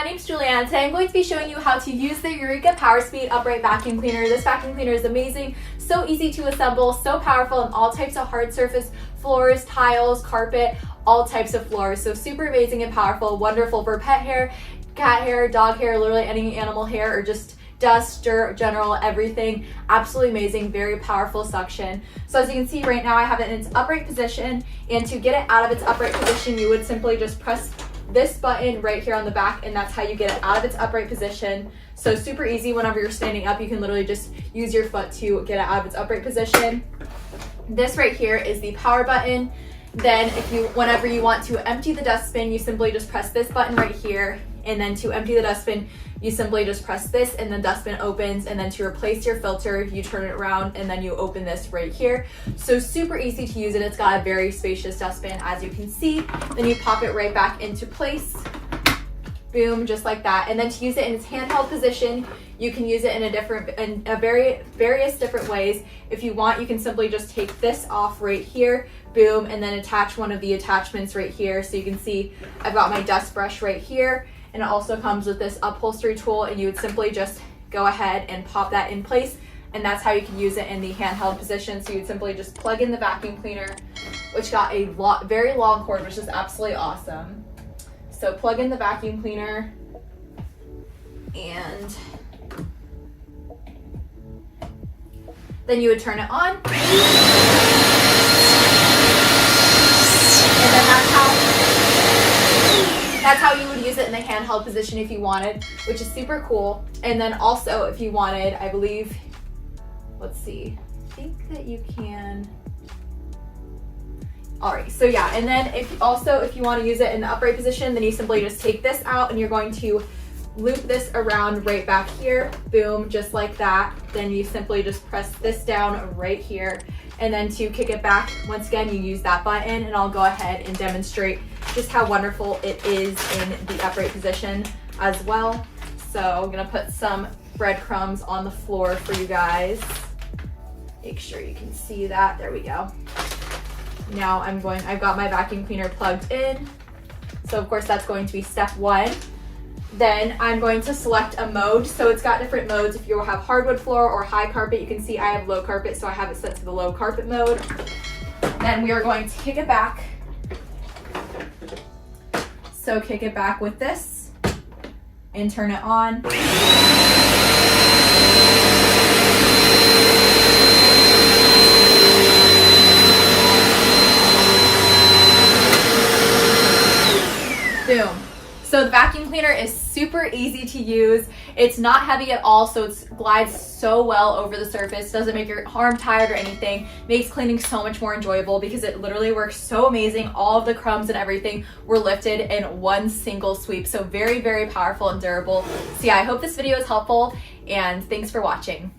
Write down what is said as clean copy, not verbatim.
my name's Julianne. Today I'm going to be showing you how to use the Eureka PowerSpeed Upright Vacuum Cleaner. This vacuum cleaner is amazing, so easy to assemble, so powerful on all types of hard surface floors, tiles, carpet, all types of floors. So super amazing and powerful, wonderful for pet hair, cat hair, dog hair, literally any animal hair, or just dust, dirt, general, everything. Absolutely amazing, very powerful suction. So as you can see right now, I have it in its upright position, and to get it out of its upright position, you would simply just press this button right here on the back, and that's how you get it out of its upright position. So super easy. Whenever you're standing up, you can literally just use your foot to get it out of its upright position. This right here is the power button. Then whenever you want to empty the dustbin, you simply just press this button right here, and then to empty the dustbin, you simply just press this and the dustbin opens. And then to replace your filter, you turn it around and then you open this right here. So super easy to use, and it's got a very spacious dustbin, as you can see. Then you pop it right back into place. Boom, just like that. And then to use it in its handheld position, you can use it in various different ways. If you want, you can simply just take this off right here, boom, and then attach one of the attachments right here. So you can see I've got my dust brush right here, and it also comes with this upholstery tool, and you would simply just go ahead and pop that in place, and that's how you can use it in the handheld position. So you would simply just plug in the vacuum cleaner, which got a very long cord, which is absolutely awesome. So plug in the vacuum cleaner, and then you would turn it on, and then that's how you would use it in the handheld position if you wanted, which is super cool. And then also if you wanted, I believe, let's see, I think that you can. All right, so yeah, and then if you want to use it in the upright position, then you simply just take this out, and you're going to loop this around right back here, boom, just like that. Then you simply just press this down right here, and then to kick it back, once again, you use that button, and I'll go ahead and demonstrate just how wonderful it is in the upright position as well. So I'm gonna put some breadcrumbs on the floor for you guys. Make sure you can see that, there we go. Now I've got my vacuum cleaner plugged in. So of course that's going to be step one. Then I'm going to select a mode. So it's got different modes. If you have hardwood floor or high carpet, you can see I have low carpet, so I have it set to the low carpet mode. Then we are going to kick it back. So kick it back with this and turn it on. Boom. So the vacuum cleaner is super easy to use. It's not heavy at all, so it glides so well over the surface. Doesn't make your arm tired or anything. Makes cleaning so much more enjoyable because it literally works so amazing. All of the crumbs and everything were lifted in one single sweep. So very, very powerful and durable. So yeah, I hope this video is helpful, and thanks for watching.